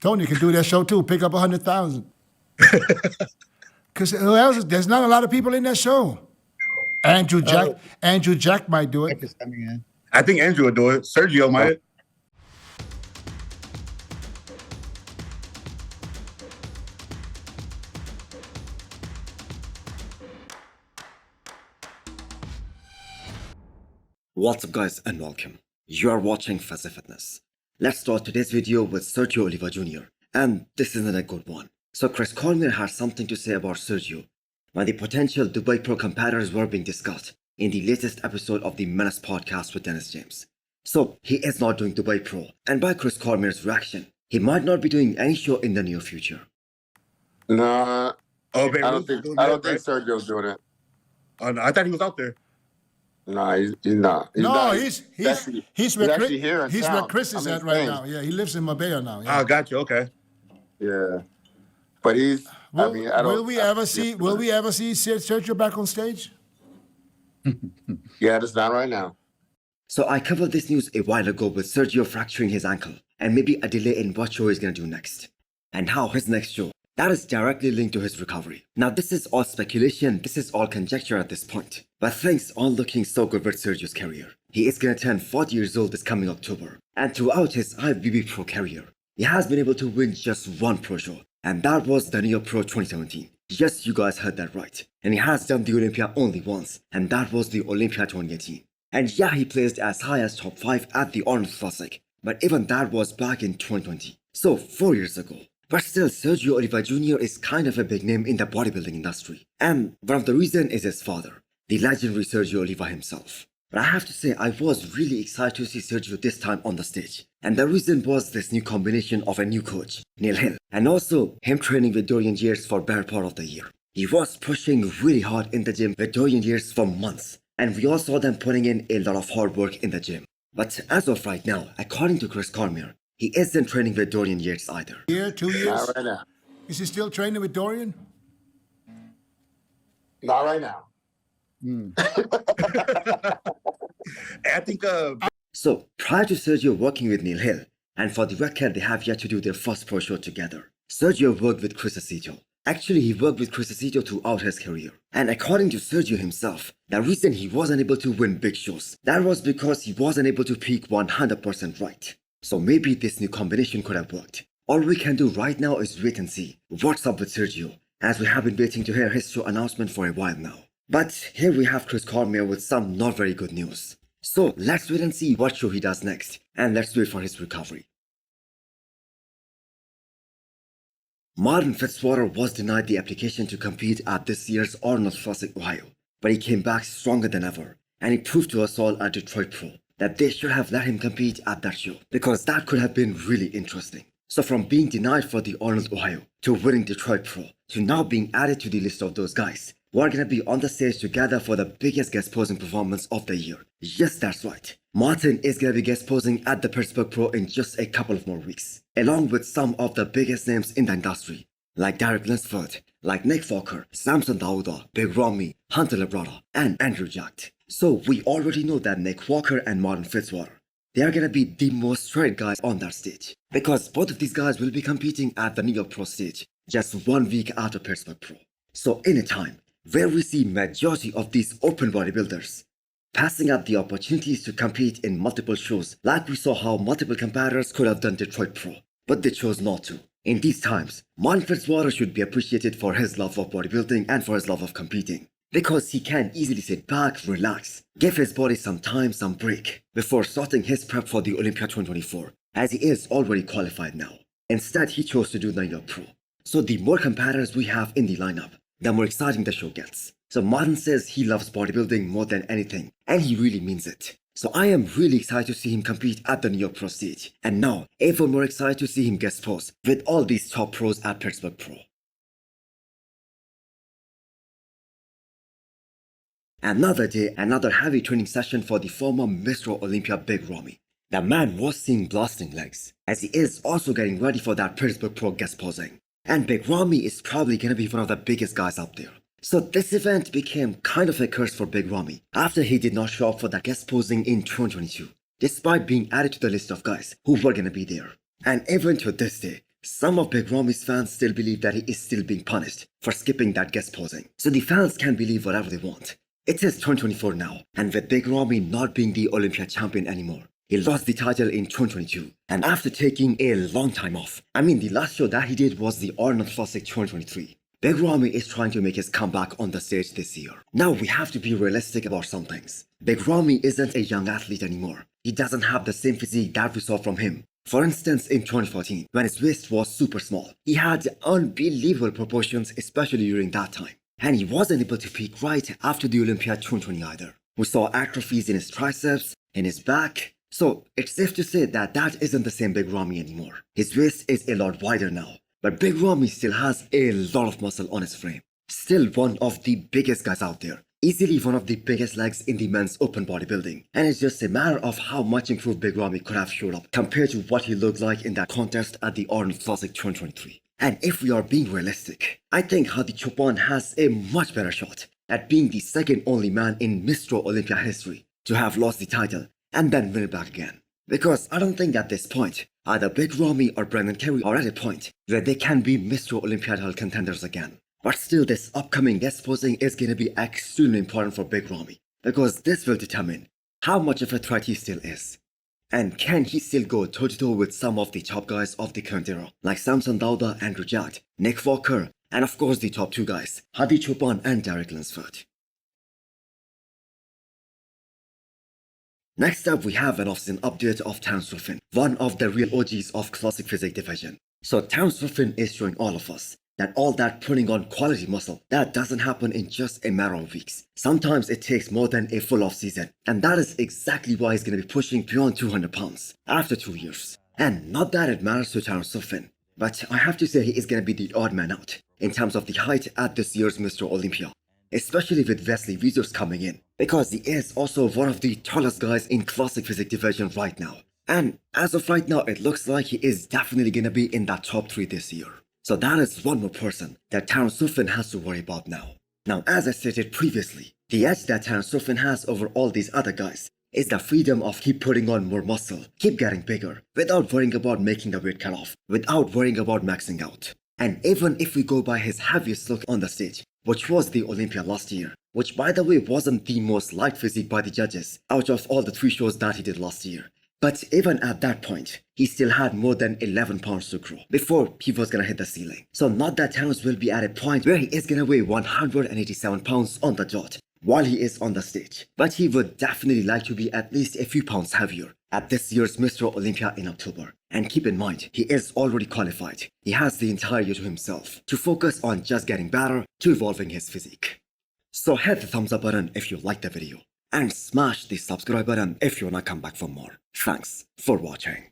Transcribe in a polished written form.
Tony can do that show too. Pick up 100,000. Because there's not a lot of people in that show. Andrew Jack might do it. I think Andrew will do it. Sergio might. What's up guys and welcome. You are watching Fazi Fitness. Let's start today's video with Sergio Oliva Jr. And this isn't a good one. So Chris Cormier has something to say about Sergio when the potential Dubai Pro competitors were being discussed in the latest episode of the Menace podcast with Dennis James. So he is not doing Dubai Pro, and by Chris Cormier's reaction, he might not be doing any show in the near future. Nah, Oh, I don't think Sergio's doing it. Oh, no, I thought he was out there. Nah, he's not. He's where actually here in he's town. where Chris is at right now. Yeah, he lives in Marbella now. Yeah. Oh, got you. Okay. Yeah, but he's. Will we ever see Sergio back on stage? Yeah, it's not right now. So I covered this news a while ago with Sergio fracturing his ankle and maybe a delay in what show he's gonna do next. And how his next show, that is directly linked to his recovery. Now this is all speculation, this is all conjecture at this point. But things aren't looking so good with Sergio's career. He is gonna turn 40 years old this coming October. And throughout his IFBB Pro career, he has been able to win just one pro show. And that was the Neo Pro 2017. Yes, you guys heard that right. And he has done the Olympia only once. And that was the Olympia 2018. And yeah, he placed as high as top 5 at the Arnold Classic. But even that was back in 2020. So 4 years ago. But still, Sergio Oliva Jr. is kind of a big name in the bodybuilding industry. And one of the reasons is his father, the legendary Sergio Oliva himself. But I have to say, I was really excited to see Sergio this time on the stage. And the reason was this new combination of a new coach, Neil Hill, and also him training with Dorian Yates for a better part of the year. He was pushing really hard in the gym with Dorian Yates for months. And we all saw them putting in a lot of hard work in the gym. But as of right now, according to Chris Cormier, he isn't training with Dorian Yates either. 2 years? Not right now. Is he still training with Dorian? Not right now. I think. So, prior to Sergio working with Neil Hill, and for the record, they have yet to do their first pro show together, Sergio worked with Chris Aceto. Actually, he worked with Chris Aceto throughout his career. And according to Sergio himself, the reason he wasn't able to win big shows, that was because he wasn't able to peak 100% right. So maybe this new combination could have worked. All we can do right now is wait and see what's up with Sergio, as we have been waiting to hear his show announcement for a while now. But here we have Chris Cormier with some not very good news. So let's wait and see what show he does next, and let's wait for his recovery. Martin-Fitzwater was denied the application to compete at this year's Arnold Classic Ohio, but he came back stronger than ever, and he proved to us all at Detroit Pro that they should have let him compete at that show, because that could have been really interesting. So from being denied for the Arnold Ohio, to winning Detroit Pro, to now being added to the list of those guys, we're gonna be on the stage together for the biggest guest posing performance of the year. Yes, that's right. Martin is gonna be guest posing at the Pittsburgh Pro in just a couple of more weeks, along with some of the biggest names in the industry, like Derek Linsford, like Nick Walker, Samson Dauda, Big Ramy, Hunter Labrada, and Andrew Jack. So we already know that Nick Walker and Martin-Fitzwater, they are gonna be the most straight guys on that stage, because both of these guys will be competing at the New York Pro stage just 1 week after Pittsburgh Pro. So in a time where we see majority of these open bodybuilders passing up the opportunities to compete in multiple shows, like we saw how multiple competitors could have done Detroit Pro, but they chose not to. In these times, Martin-Fitzwater should be appreciated for his love of bodybuilding and for his love of competing, because he can easily sit back, relax, give his body some time, some break, before starting his prep for the Olympia 2024, as he is already qualified now. Instead, he chose to do the New York Pro. So the more competitors we have in the lineup, the more exciting the show gets. So Martin says he loves bodybuilding more than anything, and he really means it. So I am really excited to see him compete at the New York Pro stage, and now even more excited to see him guest pose with all these top pros at Pittsburgh Pro. Another day, another heavy training session for the former Mr. Olympia Big Ramy. The man was seeing blasting legs, as he is also getting ready for that Pittsburgh Pro guest posing. And Big Ramy is probably gonna be one of the biggest guys out there. So this event became kind of a curse for Big Ramy after he did not show up for that guest posing in 2022, despite being added to the list of guys who were gonna be there. And even to this day, Some of Big Ramy's fans still believe that he is still being punished for skipping that guest posing. So the fans can believe whatever they want. It is 2024 now, and with Big Ramy not being the Olympia champion anymore, he lost the title in 2022, and after taking a long time off. I mean, the last show that he did was the Arnold Classic 2023. Big Ramy is trying to make his comeback on the stage this year. Now we have to be realistic about some things. Big Ramy isn't a young athlete anymore. He doesn't have the same physique that we saw from him. For instance, in 2014, when his waist was super small, he had unbelievable proportions, especially during that time. And he wasn't able to peak right after the Olympia 2020 either. We saw atrophies in his triceps, in his back. So it's safe to say that that isn't the same Big Ramy anymore. His waist is a lot wider now, but Big Ramy still has a lot of muscle on his frame. Still one of the biggest guys out there. Easily one of the biggest legs in the men's open bodybuilding. And it's just a matter of how much improved Big Ramy could have showed up compared to what he looked like in that contest at the Arnold Classic 2023. And if we are being realistic, I think Hadi Choopan has a much better shot at being the second only man in Mr. Olympia history to have lost the title and then win it back again. Because I don't think at this point, either Big Ramy or Brendan Carey are at a point where they can be Mr. Olympia title contenders again. But still, this upcoming guest posing is going to be extremely important for Big Ramy, because this will determine how much of a threat he still is. And can he still go toe-to-toe with some of the top guys of the current era, like Samson Dauda, Andrew Jack, Nick Walker, and of course the top two guys, Hadi Choopan and Derek Lunsford. Next up, we have an off-season update of Terrence Ruffin, one of the real OGs of Classic Physique division. So Terrence Ruffin is showing all of us that all that putting on quality muscle, that doesn't happen in just a matter of weeks. Sometimes it takes more than a full off season, and that is exactly why he's going to be pushing beyond 200 pounds after 2 years. And not that it matters to Terrence Ruffin, but I have to say he is going to be the odd man out in terms of the height at this year's Mr. Olympia, especially with Wesley Wiesers coming in, because he is also one of the tallest guys in Classic Physique division right now. And as of right now, it looks like he is definitely going to be in that top 3 this year. So that is one more person that Terrence Ruffin has to worry about now. Now, as I stated previously, the edge that Terrence Ruffin has over all these other guys is the freedom of keep putting on more muscle, keep getting bigger, without worrying about making the weight cut off, without worrying about maxing out. And even if we go by his heaviest look on the stage, which was the Olympia last year, which by the way wasn't the most liked physique by the judges out of all the 3 shows that he did last year. But even at that point, he still had more than 11 pounds to grow before he was gonna hit the ceiling. So not that Terrence will be at a point where he is gonna weigh 187 pounds on the dot while he is on the stage. But he would definitely like to be at least a few pounds heavier at this year's Mr. Olympia in October. And keep in mind, he is already qualified. He has the entire year to himself to focus on just getting better to evolving his physique. So hit the thumbs up button if you liked the video, and smash the subscribe button if you wanna come back for more. Thanks for watching.